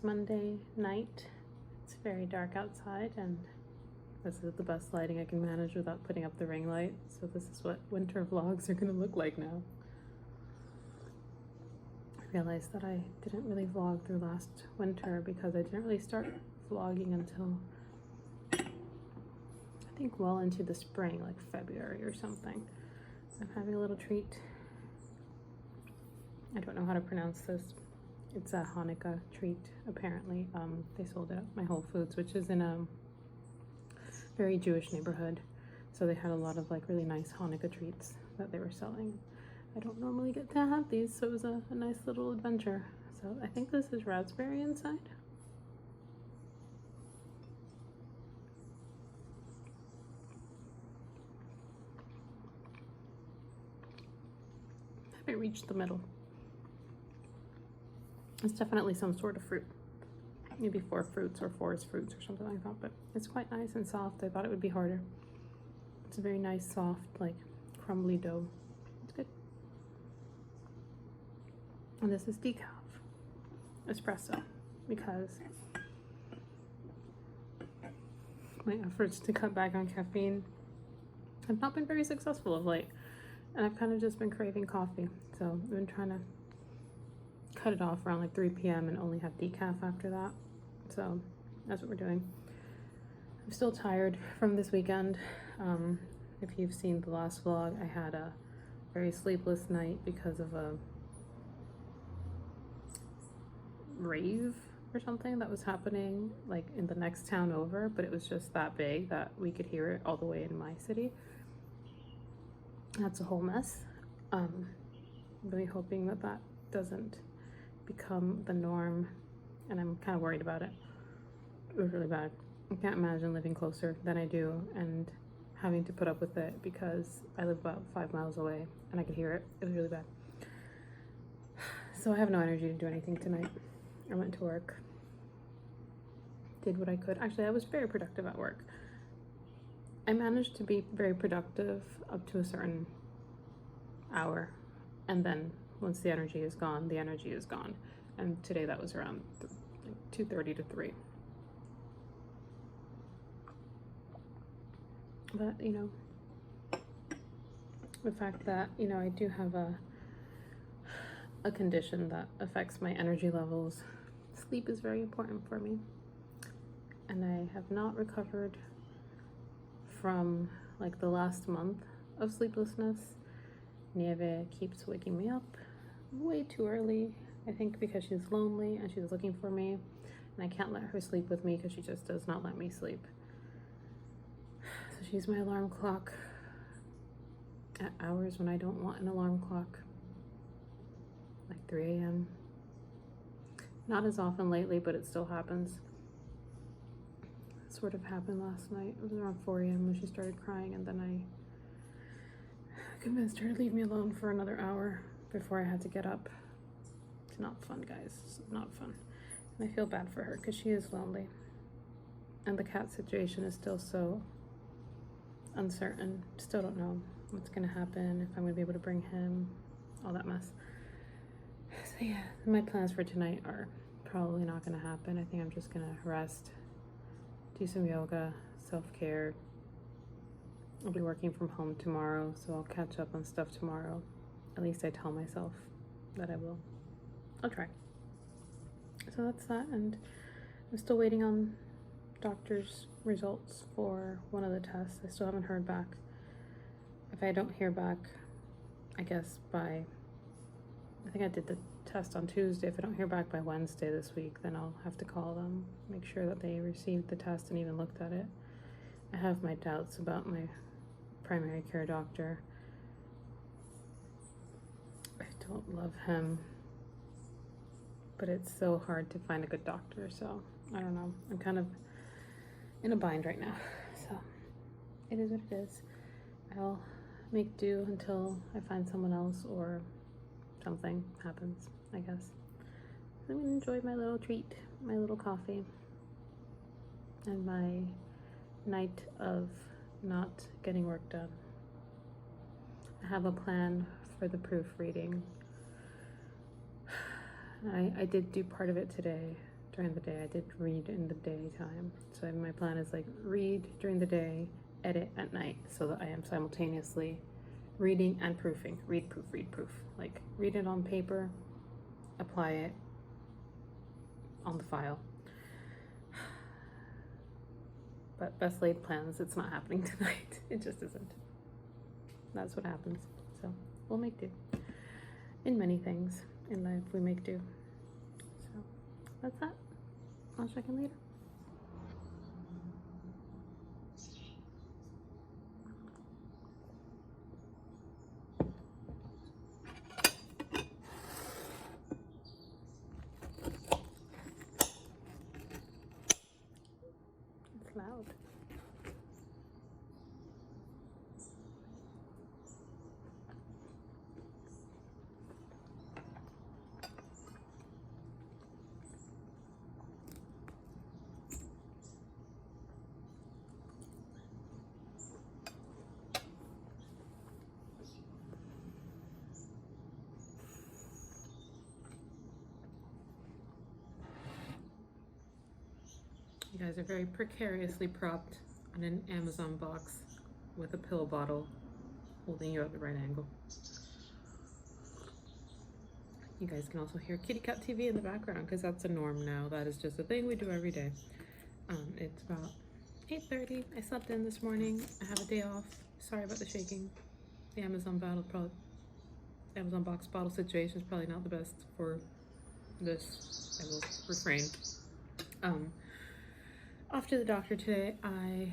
Monday night. It's very dark outside, and this is the best lighting I can manage without putting up the ring light. So this is what winter vlogs are going to look like now. I realized that I didn't really vlog through last winter because I didn't really start vlogging until I think well into the spring, like February or something. I'm having a little treat. I don't know how to pronounce this. It's a Hanukkah treat, apparently. They sold it at my Whole Foods, which is in a very Jewish neighborhood. So they had a lot of like really nice Hanukkah treats that they were selling. I don't normally get to have these, so it was a nice little adventure. So I think this is raspberry inside. I haven't reached the middle. It's definitely some sort of fruit. Maybe 4 fruits or forest fruits or something like that, but it's quite nice and soft. I thought it would be harder. It's a very nice, soft, like crumbly dough. It's good. And this is decaf espresso because my efforts to cut back on caffeine have not been very successful of late. And I've kind of just been craving coffee. So I've been trying to cut it off around like 3 p.m. and only have decaf after that. So that's what we're doing. I'm still tired from this weekend. If you've seen the last vlog, I had a very sleepless night because of a rave or something that was happening like in the next town over, but it was just that big that we could hear it all the way in my city. That's a whole mess. Really hoping that that doesn't become the norm, and I'm kind of worried about it. It was really bad. I can't imagine living closer than I do and having to put up with it because I live about 5 miles away and I could hear it. It was really bad. So I have no energy to do anything tonight. I went to work, did what I could. Actually, I was very productive at work. I managed to be very productive up to a certain hour, and then once the energy is gone, the energy is gone. And today that was around like 2:30 to 3. But, you know, the fact that, you know, I do have a condition that affects my energy levels, sleep is very important for me. And I have not recovered from like the last month of sleeplessness. Nieve keeps waking me up way too early, I think because she's lonely and she's looking for me, and I can't let her sleep with me because she just does not let me sleep. So she's my alarm clock at hours when I don't want an alarm clock, like 3 a.m. Not as often lately, but it still happens. It sort of happened last night. It was around 4 a.m. when she started crying, and then I convinced her to leave me alone for another hour before I had to get up. It's not fun, guys. It's not fun. And I feel bad for her because she is lonely. And the cat situation is still so uncertain. Still don't know what's going to happen, if I'm going to be able to bring him, all that mess. So yeah, my plans for tonight are probably not going to happen. I think I'm just going to rest, do some yoga, self-care. I'll be working from home tomorrow, so I'll catch up on stuff tomorrow. At least I tell myself that I will. I'll try. So that's that, and I'm still waiting on doctor's results for one of the tests. I still haven't heard back. If I don't hear back, I guess I think I did the test on Tuesday. If I don't hear back by Wednesday this week, then I'll have to call them, make sure that they received the test and even looked at it. I have my doubts about my primary care doctor. I don't love him, but it's so hard to find a good doctor, so I don't know. I'm kind of in a bind right now, so it is what it is. I'll make do until I find someone else or something happens, I guess. I'm gonna enjoy my little treat, my little coffee, and my night of not getting work done. I have a plan for the proofreading. I did do part of it today, during the day. I did read in the daytime. So my plan is like read during the day, edit at night, so that I am simultaneously reading and proofing. Read, proof, read, proof. Like read it on paper, apply it on the file. But best laid plans, it's not happening tonight. It just isn't. That's what happens. So we'll make do. In many things in life, we make do. So that's that. I'll check in later. It's loud. You guys are very precariously propped on an Amazon box with a pill bottle holding you at the right angle. You guys can also hear kitty cat TV in the background because that's a norm now. That is just a thing we do every day. It's about 8:30. I slept in this morning. I have a day off. Sorry about the shaking. The Amazon box bottle situation is probably not the best for this. I will refrain. Off to the doctor today. I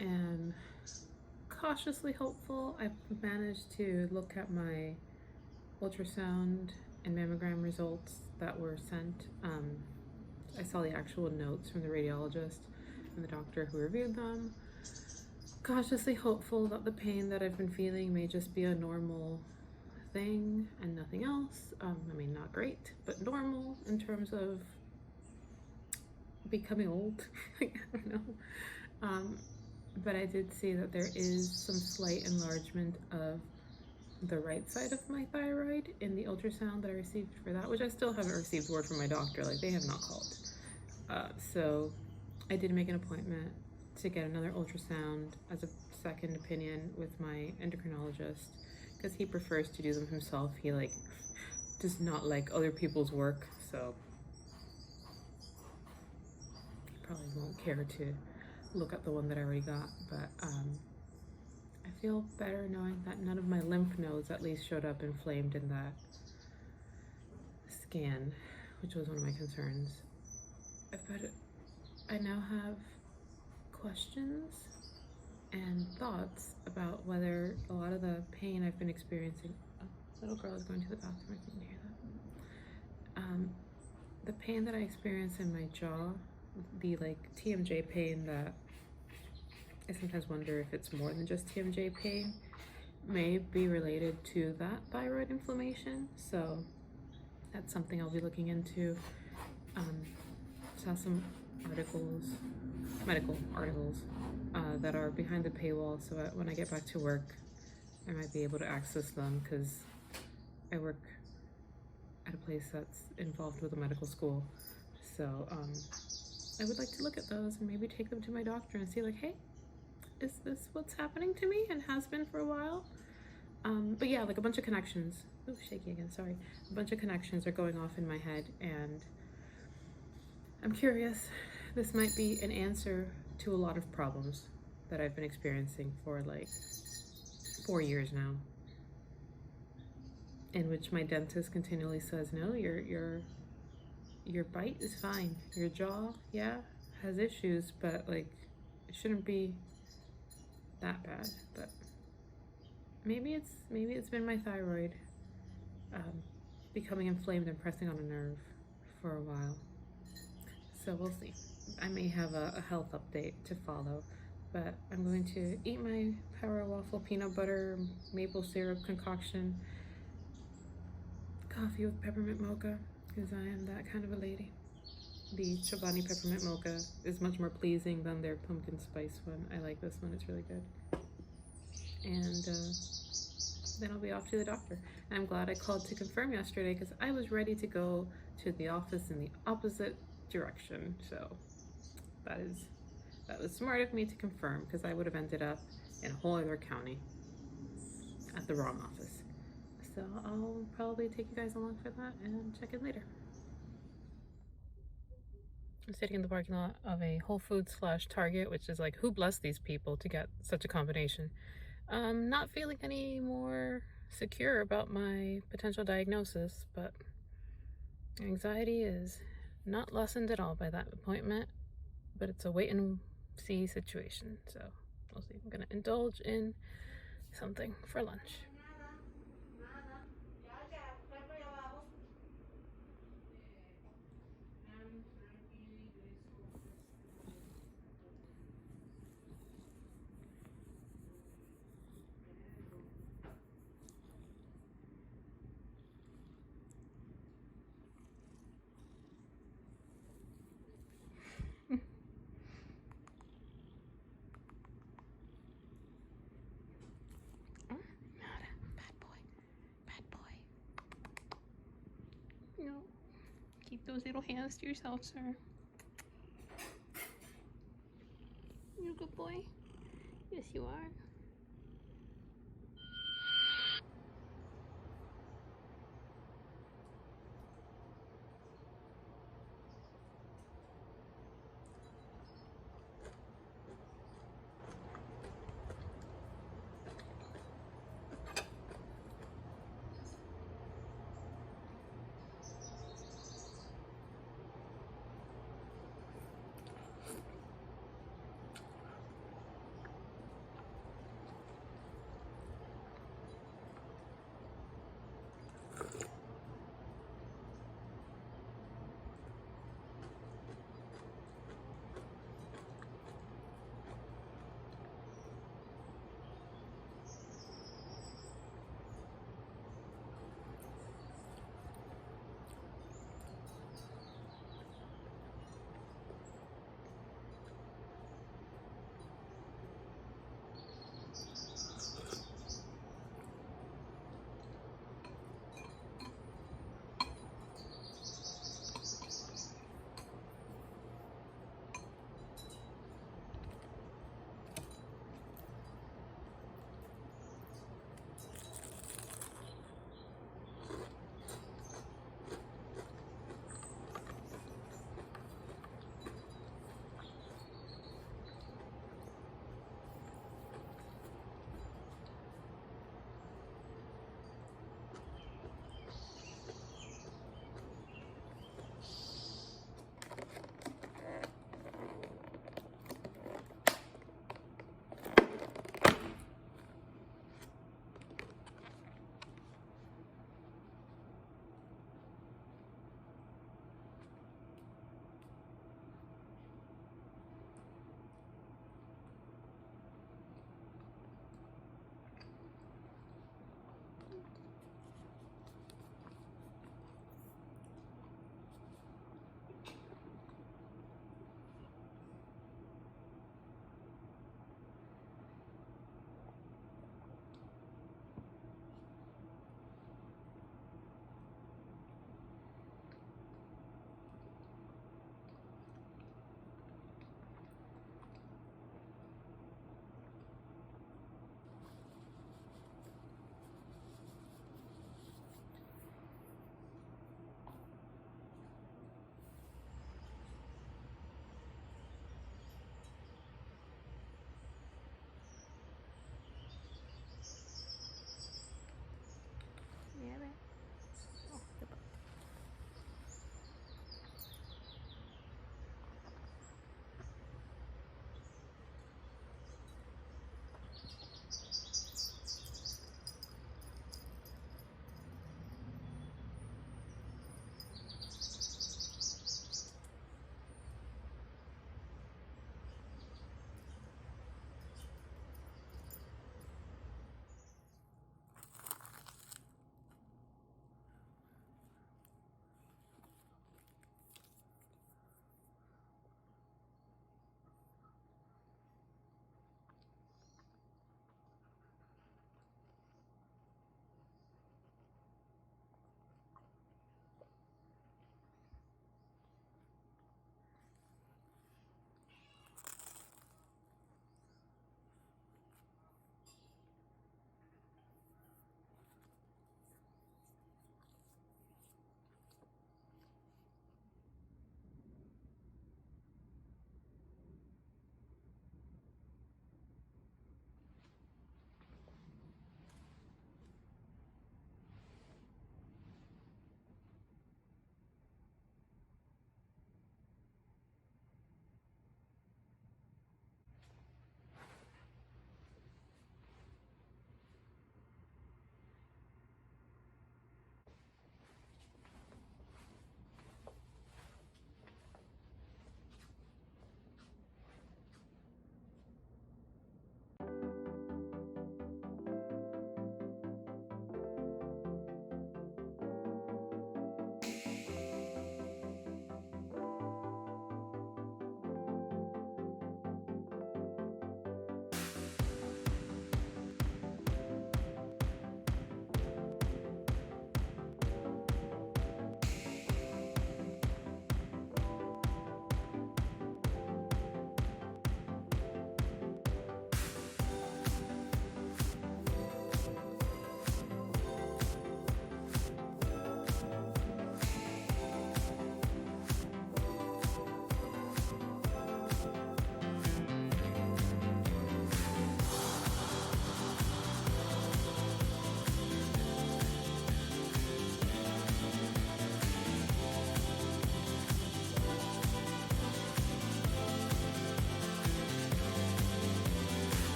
am cautiously hopeful. I've managed to look at my ultrasound and mammogram results that were sent. I saw the actual notes from the radiologist and the doctor who reviewed them. Cautiously hopeful that the pain that I've been feeling may just be a normal thing and nothing else. I mean, not great, but normal in terms of becoming old. I don't know. But I did see that there is some slight enlargement of the right side of my thyroid in the ultrasound that I received for that, which I still haven't received word from my doctor. Like, they have not called. So I did make an appointment to get another ultrasound as a second opinion with my endocrinologist, because he prefers to do them himself. He does not like other people's work, so he probably won't care to look at the one that I already got. But I feel better knowing that none of my lymph nodes at least showed up inflamed in that scan, which was one of my concerns. But I now have questions and thoughts about whether a lot of the pain I've been experiencing. Oh, little girl is going to the bathroom. I can hear that. The pain that I experience in my jaw, the TMJ pain that I sometimes wonder if it's more than just TMJ pain, may be related to that thyroid inflammation. So that's something I'll be looking into. Saw some articles, medical articles, that are behind the paywall, so that when I get back to work, I might be able to access them, because I work at a place that's involved with a medical school. So I would like to look at those and maybe take them to my doctor and see, hey, is this what's happening to me and has been for a while? But yeah, a bunch of connections. Oh, shaky again, sorry. A bunch of connections are going off in my head, and I'm curious. This might be an answer to a lot of problems that I've been experiencing for 4 years now, in which my dentist continually says, no, your bite is fine. Your jaw, yeah, has issues, but it shouldn't be that bad. But maybe it's been my thyroid becoming inflamed and pressing on a nerve for a while. So we'll see. I may have a health update to follow, but I'm going to eat my Power Waffle peanut butter maple syrup concoction, coffee with peppermint mocha, because I am that kind of a lady. The Chobani peppermint mocha is much more pleasing than their pumpkin spice one. I like this one, it's really good. And then I'll be off to the doctor. And I'm glad I called to confirm yesterday because I was ready to go to the office in the opposite direction. So that was smart of me to confirm because I would have ended up in a whole other county at the wrong office. So I'll probably take you guys along for that and check in later. I'm sitting in the parking lot of a Whole Foods / Target, which is like, who blessed these people to get such a combination? Not feeling any more secure about my potential diagnosis, but anxiety is not lessened at all by that appointment, but it's a wait and see situation. So we'll see. I'm gonna indulge in something for lunch. No. Keep those little hands to yourself, sir. You're a good boy. Yes, you are.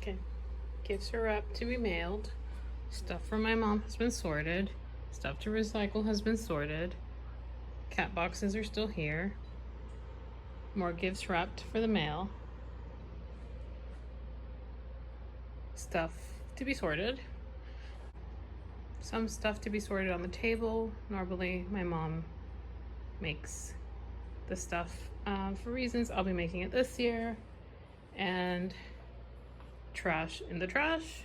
situation. Gifts are up to be mailed. Stuff from my mom has been sorted. Stuff to recycle has been sorted. Cat boxes are still here. More gifts wrapped for the mail. Stuff to be sorted. Some stuff to be sorted on the table. Normally my mom makes the stuff for reasons. I'll be making it this year. And trash in the trash.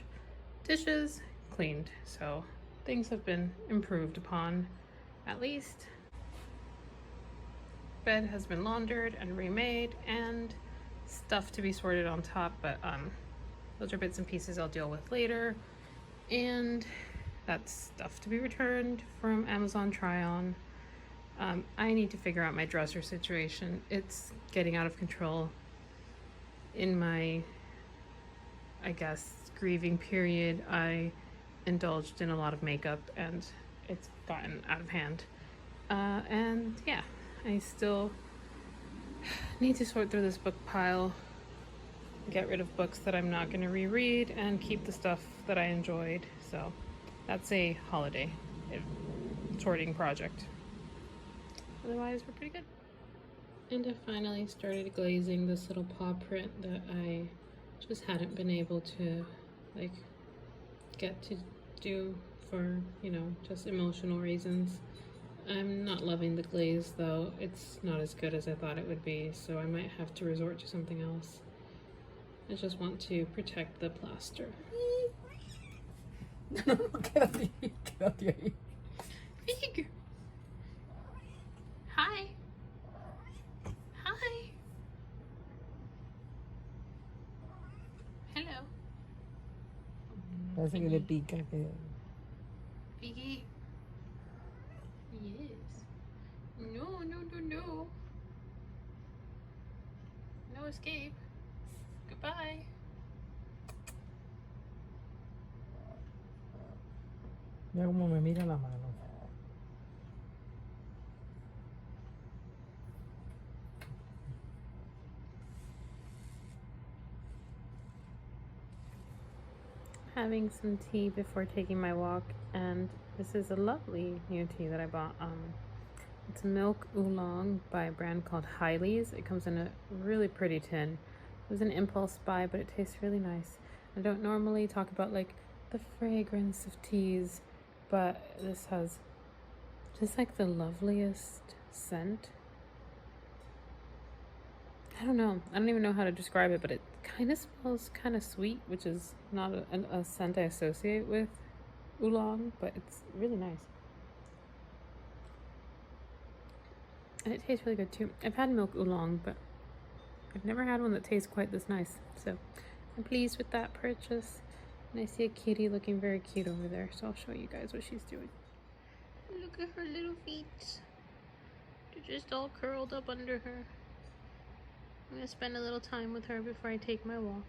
Dishes cleaned. So things have been improved upon, at least. Bed has been laundered and remade, and stuff to be sorted on top, but those are bits and pieces I'll deal with later. And that's stuff to be returned from Amazon try-on. I need to figure out my dresser situation. It's getting out of control. In my, I guess, grieving period, I indulged in a lot of makeup and it's gotten out of hand. And yeah, I still need to sort through this book pile, get rid of books that I'm not going to reread, and keep the stuff that I enjoyed. So that's a holiday sorting project. Otherwise, we're pretty good. And I finally started glazing this little paw print that I just hadn't been able to get to do for, just emotional reasons. I'm not loving the glaze though. It's not as good as I thought it would be, so I might have to resort to something else. I just want to protect the plaster. No, quédate ahí. Fig! Hi! Hi! Hello. Parece que le pica. Piggy. Yes. No, no, no, no. No escape. Goodbye. Mira cómo me mira la mano. Having some tea before taking my walk, and this is a lovely new tea that I bought. It's milk oolong by a brand called Hiley's. It comes in a really pretty tin. It was an impulse buy, but it tastes really nice. I don't normally talk about the fragrance of teas, but this has just the loveliest scent. I don't know. I don't even know how to describe it, but it kind of smells kind of sweet, which is not a scent I associate with oolong, but it's really nice. And it tastes really good too. I've had milk oolong, but I've never had one that tastes quite this nice. So I'm pleased with that purchase. And I see a kitty looking very cute over there, so I'll show you guys what she's doing. Look at her little feet. They're just all curled up under her. I'm gonna spend a little time with her before I take my walk.